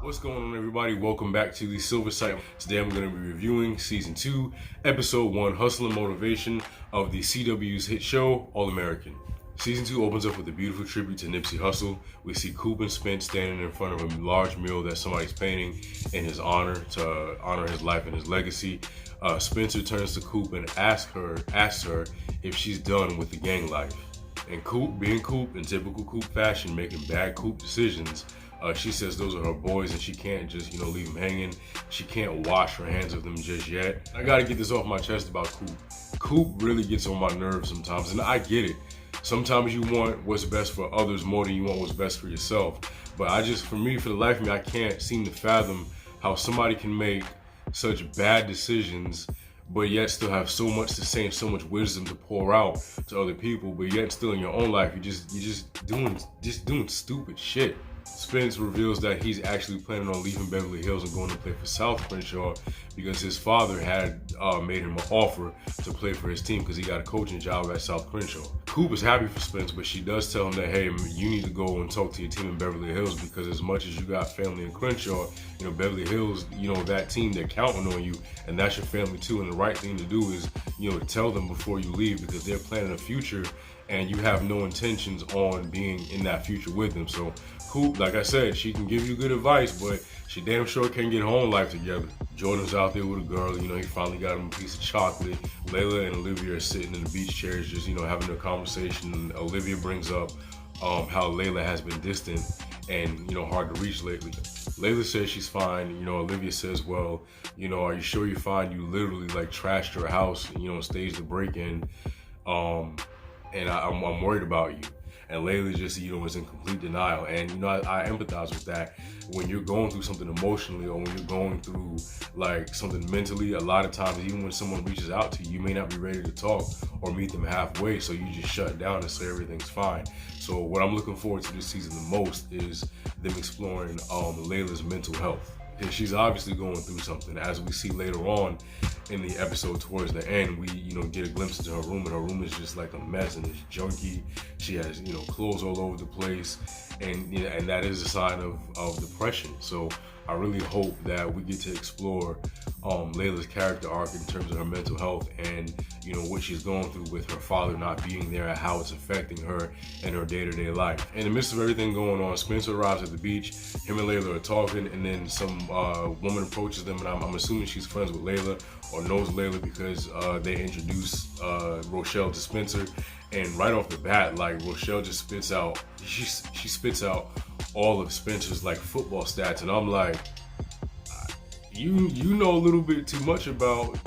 What's going on, everybody? Welcome back to the Silver Site. Today I'm going to be reviewing Season 2, Episode 1, Hustle and Motivation of the CW's hit show, All American. Season 2 opens up with a beautiful tribute to Nipsey Hussle. We see Coop and Spence standing in front of a large mural that somebody's painting in his honor, to honor his life and his legacy. Spencer turns to Coop and asks her if she's done with the gang life. And Coop, being Coop in typical Coop fashion, making bad Coop decisions, she says those are her boys and she can't just, leave them hanging. She can't wash her hands of them just yet. I gotta get this off my chest about Coop. Coop really gets on my nerves sometimes, and I get it. Sometimes you want what's best for others more than you want what's best for yourself. But for the life of me, I can't seem to fathom how somebody can make such bad decisions but yet still have so much to say and so much wisdom to pour out to other people, but yet still in your own life, you're just doing stupid shit. Spence reveals that he's actually planning on leaving Beverly Hills and going to play for South Crenshaw because his father had made him an offer to play for his team because he got a coaching job at South Crenshaw. Coop is happy for Spence, but she does tell him that, hey, you need to go and talk to your team in Beverly Hills because as much as you got family in Crenshaw, Beverly Hills, that team, they're counting on you, and that's your family too. And the right thing to do is, to tell them before you leave because they're planning a future and you have no intentions on being in that future with them. So Coop, like I said, she can give you good advice, but she damn sure can't get her own life together. Jordan's out there with a girl, he finally got him a piece of chocolate. Layla and Olivia are sitting in the beach chairs just, having a conversation. And Olivia brings up how Layla has been distant and, hard to reach lately. Layla says she's fine. Olivia says, well, are you sure you're fine? You literally trashed her house, staged the break-in. And I'm worried about you. And Layla just, is in complete denial. And, I empathize with that. When you're going through something emotionally or when you're going through something mentally, a lot of times, even when someone reaches out to you, you may not be ready to talk or meet them halfway. So you just shut down and say everything's fine. So what I'm looking forward to this season the most is them exploring Layla's mental health. Because she's obviously going through something. As we see later on in the episode towards the end, we get a glimpse into her room, and her room is just like a mess and it's junky. She has clothes all over the place, and that is a sign of depression. So I really hope that we get to explore Layla's character arc in terms of her mental health and what she's going through with her father not being there and how it's affecting her in her day-to-day life. In the midst of everything going on, Spencer arrives at the beach. Him and Layla are talking, and then some woman approaches them, and I'm assuming she's friends with Layla or knows Layla because they introduce Rochelle to Spencer. And right off the bat, Rochelle just spits out, she spits out all of Spencer's football stats, and I'm like, you know a little bit too much about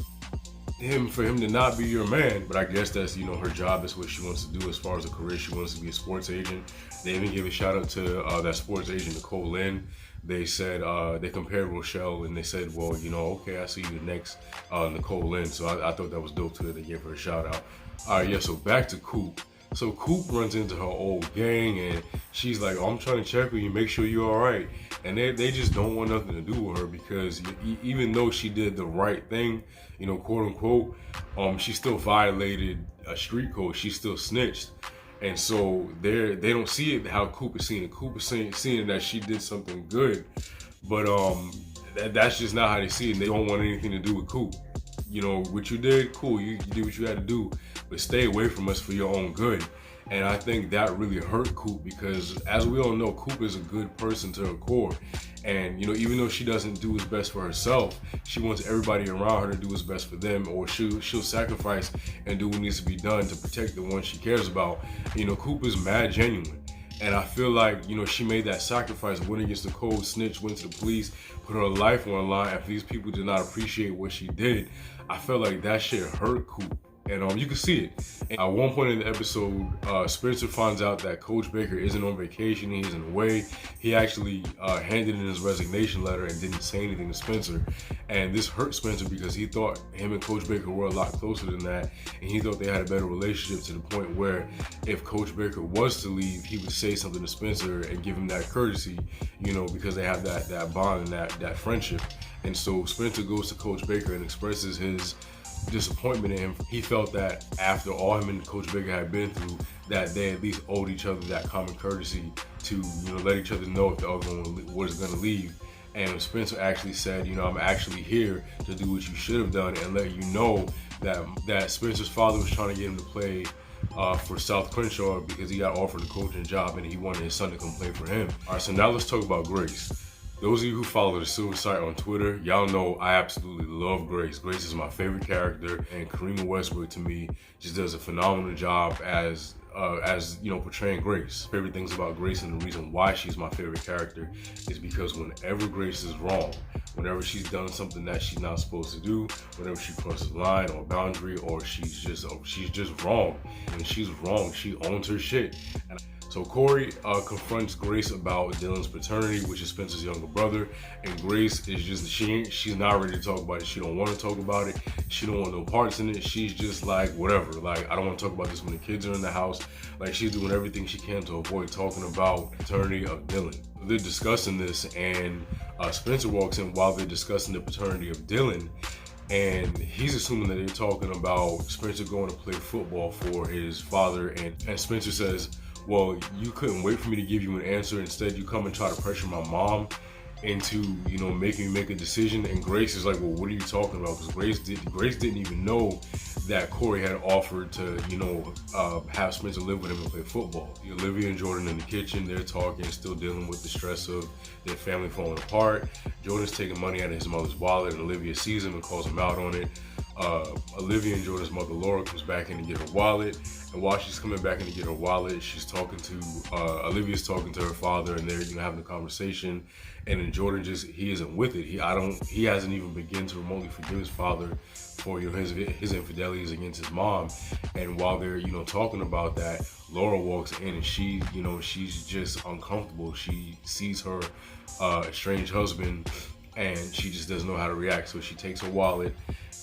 him for him to not be your man. But I guess that's her job. That's what she wants to do as far as a career. She wants to be a sports agent. They even gave a shout out to that sports agent Nicole Lynn. They said they compared Rochelle and they said, well, okay, I see you the next Nicole Lynn. So I thought that was dope too that they gave her a shout out. All right, yeah. So back to Coop. So Coop runs into her old gang and she's like, oh, I'm trying to check on you, make sure you're all right. And they just don't want nothing to do with her because even though she did the right thing, quote unquote, she still violated a street code. She still snitched. And so they don't see it how Coop is seeing it. Coop is seeing that she did something good, but that's just not how they see it. And they don't want anything to do with Coop. What you did, cool, you did what you had to do, but stay away from us for your own good. And I think that really hurt Coop because, as we all know, Coop is a good person to her core. And, even though she doesn't do what's best for herself, she wants everybody around her to do what's best for them, or she'll sacrifice and do what needs to be done to protect the ones she cares about. Coop is mad genuine. And I feel like, she made that sacrifice, went against the code, snitched, went to the police, put her life on the line. If these people did not appreciate what she did, I felt like that shit hurt Coop. And you can see it. And at one point in the episode, Spencer finds out that Coach Baker isn't on vacation, he isn't away. He actually handed in his resignation letter and didn't say anything to Spencer. And this hurt Spencer because he thought him and Coach Baker were a lot closer than that. And he thought they had a better relationship to the point where if Coach Baker was to leave, he would say something to Spencer and give him that courtesy, because they have that bond and that friendship. And so Spencer goes to Coach Baker and expresses his disappointment in him. He felt that after all him and Coach Baker had been through, that they at least owed each other that common courtesy to let each other know if the other one was going to leave. And Spencer actually said, I'm actually here to do what you should have done and let you know that Spencer's father was trying to get him to play for South Crenshaw because he got offered a coaching job and he wanted his son to come play for him. All right, so now let's talk about Grace. Those of you who follow the Silver Site on Twitter, y'all know I absolutely love Grace. Grace is my favorite character, and Karima Westbrook to me just does a phenomenal job as portraying Grace. Favorite things about Grace and the reason why she's my favorite character is because whenever Grace is wrong, whenever she's done something that she's not supposed to do, whenever she crosses a line or a boundary, or she's just wrong. When she's wrong, she owns her shit. So Corey confronts Grace about Dylan's paternity, which is Spencer's younger brother, and Grace is just she's not ready to talk about it. She don't want to talk about it. She don't want no parts in it. She's just like, whatever. Like, I don't want to talk about this when the kids are in the house. Like, she's doing everything she can to avoid talking about the paternity of Dylan. They're discussing this, and Spencer walks in while they're discussing the paternity of Dylan. And he's assuming that they're talking about Spencer going to play football for his father, and Spencer says, well, you couldn't wait for me to give you an answer. Instead, you come and try to pressure my mom into, making me make a decision. And Grace is like, well, what are you talking about? Because Grace didn't even know that Corey had offered to, have Spencer live with him and play football. Olivia and Jordan in the kitchen, they're talking, still dealing with the stress of their family falling apart. Jordan's taking money out of his mother's wallet, and Olivia sees him and calls him out on it. Olivia and Jordan's mother Laura comes back in to get her wallet, and while she's coming back in to get her wallet, she's talking to Olivia's talking to her father, and they're having a conversation. And then Jordan he isn't with it. He hasn't even begun to remotely forgive his father for his infidelities against his mom. And while they're talking about that, Laura walks in, and she's just uncomfortable. She sees her estranged husband, and she just doesn't know how to react. So she takes her wallet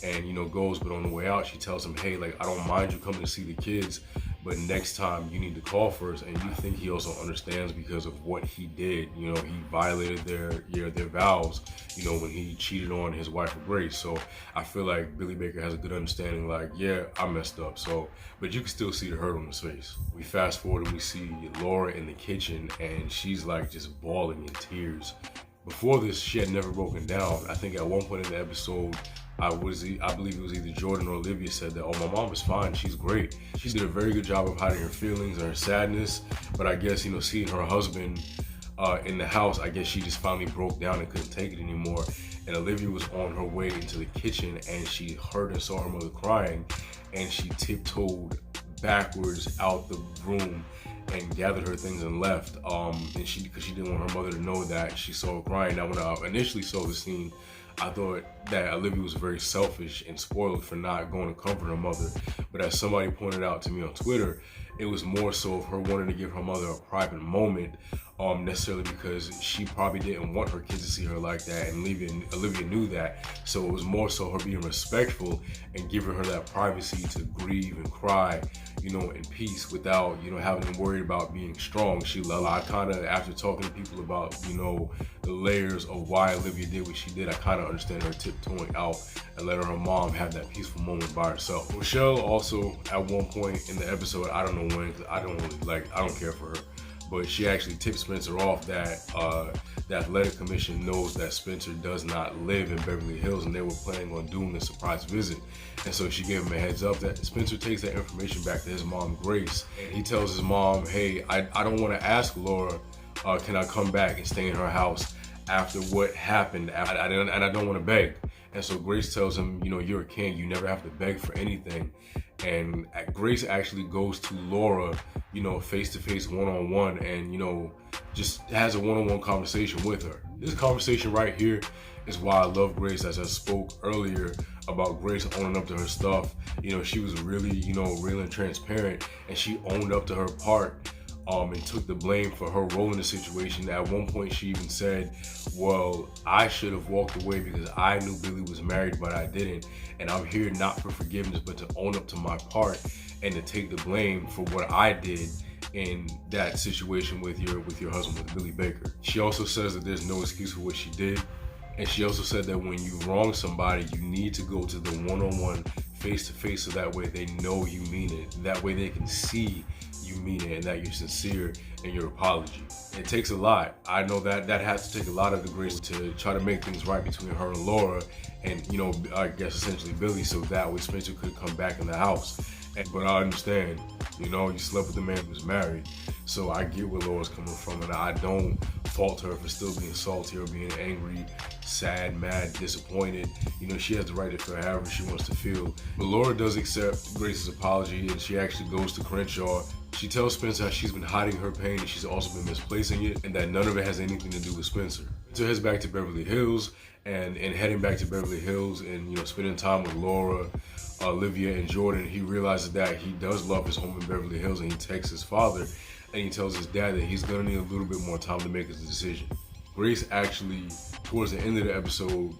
and goes, but on the way out she tells him, hey, like, I don't mind you coming to see the kids, but next time you need to call first. And you think he also understands because of what he did. He violated their vows, when he cheated on his wife with Grace. So I feel like Billy Baker has a good understanding, like, yeah, I messed up. So, but you can still see the hurt on his face. We fast forward and we see Laura in the kitchen, and she's like just bawling in tears. Before this, she had never broken down. I think at one point in the episode, I believe it was either Jordan or Olivia said that, oh, my mom is fine, she's great. She did a very good job of hiding her feelings and her sadness, but I guess, seeing her husband in the house, I guess she just finally broke down and couldn't take it anymore. And Olivia was on her way into the kitchen, and she heard and saw her mother crying, and she tiptoed backwards out the room and gathered her things and left, because she didn't want her mother to know that she saw her crying. Now, when I initially saw the scene, I thought that Olivia was very selfish and spoiled for not going to comfort her mother. But as somebody pointed out to me on Twitter, it was more so of her wanting to give her mother a private moment, necessarily because she probably didn't want her kids to see her like that, and Olivia knew that. So it was more so her being respectful and giving her that privacy to grieve and cry, in peace without, having them worried about being strong. I kind of, after talking to people about, the layers of why Olivia did what she did, I kind of understand her tiptoeing out and letting her mom have that peaceful moment by herself. Rochelle also, at one point in the episode, I don't know when, because I don't care for her, but she actually tipped Spencer off that the athletic commission knows that Spencer does not live in Beverly Hills, and they were planning on doing a surprise visit. And so she gave him a heads up that Spencer takes that information back to his mom, Grace, and he tells his mom, hey, I don't want to ask Laura, can I come back and stay in her house after what happened, and I don't want to beg. And so Grace tells him, you're a king, you never have to beg for anything. And Grace actually goes to Laura, face-to-face, one-on-one, and, just has a one-on-one conversation with her. This conversation right here is why I love Grace. As I spoke earlier about Grace owning up to her stuff, she was really, real and transparent, and she owned up to her part. And took the blame for her role in the situation. At one point, she even said, well, I should have walked away because I knew Billy was married, but I didn't. And I'm here not for forgiveness, but to own up to my part and to take the blame for what I did in that situation with your husband, with Billy Baker. She also says that there's no excuse for what she did. And she also said that when you wrong somebody, you need to go to the one-on-one, face-to-face, so that way they know you mean it. That way they can see you you mean it and that you're sincere in your apology. It takes a lot. I know that has to take a lot of the grace to try to make things right between her and Laura, and I guess essentially Billy, so that way Spencer could come back in the house. But I understand, you slept with the man who's married, so I get where Laura's coming from, and I don't fault her for still being salty or being angry, sad, mad, disappointed. She has the right to feel however she wants to feel. But Laura does accept Grace's apology, and she actually goes to Crenshaw. She tells Spencer how she's been hiding her pain and she's also been misplacing it, and that none of it has anything to do with Spencer. So heads back to Beverly Hills, and heading back to Beverly Hills and spending time with Laura, Olivia, and Jordan, he realizes that he does love his home in Beverly Hills, and he texts his father and he tells his dad that he's gonna need a little bit more time to make his decision. Grace actually, towards the end of the episode,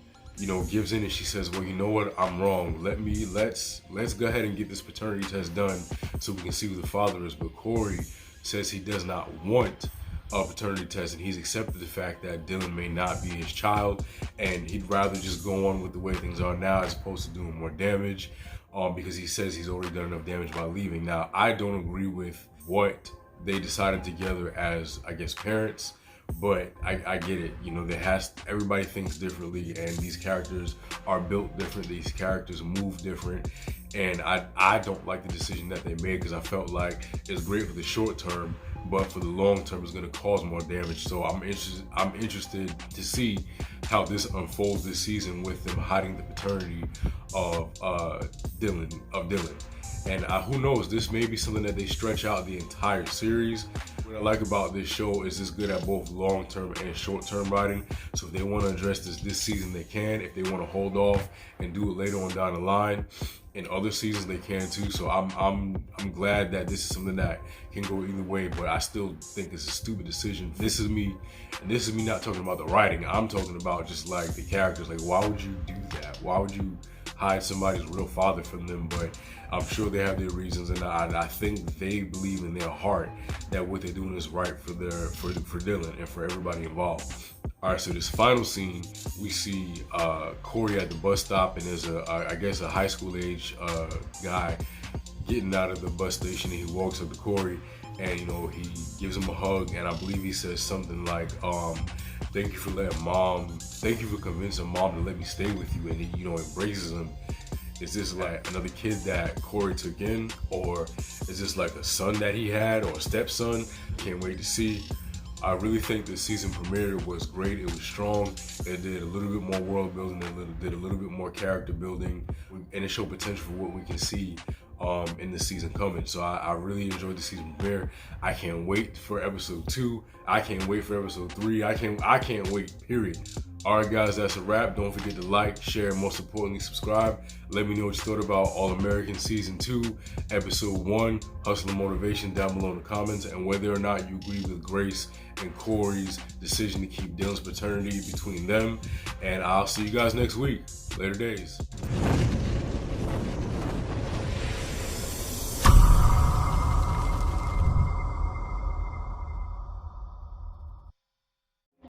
gives in, and she says, well, you know what, I'm wrong. Let's go ahead and get this paternity test done so we can see who the father is. But Corey says he does not want a paternity test, and he's accepted the fact that Dylan may not be his child, and he'd rather just go on with the way things are now as opposed to doing more damage, because he says he's already done enough damage by leaving. Now, I don't agree with what they decided together as, I guess, parents, but I get it. Everybody thinks differently, and these characters are built different. These characters move different, and I don't like the decision that they made, because I felt like it's great for the short term, but for the long term, it's going to cause more damage. So I'm interested to see how this unfolds this season with them hiding the paternity of Dylan. And who knows, this may be something that they stretch out the entire series. What I like about this show is it's good at both long-term and short-term writing. So if they want to address this season, they can. If they want to hold off and do it later on down the line, in other seasons they can too. So I'm glad that this is something that can go either way, but I still think it's a stupid decision. This is me not talking about the writing. I'm talking about just like the characters. Like, why would you do that? Why would you hide somebody's real father from them? But I'm sure they have their reasons, and I think they believe in their heart that what they're doing is right for Dylan and for everybody involved. All right, so this final scene, we see Corey at the bus stop, and there's I guess a high school age guy getting out of the bus station, and he walks up to Corey, and he gives him a hug, and I believe he says something like, thank you for convincing mom to let me stay with you, and he embraces him. Is this like another kid that Corey took in, or is this like a son that he had, or a stepson? Can't wait to see. I really think the season premiere was great. It was strong. It did a little bit more world building, did a little bit more character building, and it showed potential for what we can see in the season coming. So I really enjoyed the season premiere. I can't wait for episode 2. I can't wait for episode 3. I can't wait, period. All right, guys, that's a wrap. Don't forget to like, share, and most importantly, subscribe. Let me know what you thought about All American Season 2, Episode 1, Hustle and Motivation, down below in the comments, and whether or not you agree with Grace and Corey's decision to keep Dylan's paternity between them. And I'll see you guys next week. Later days.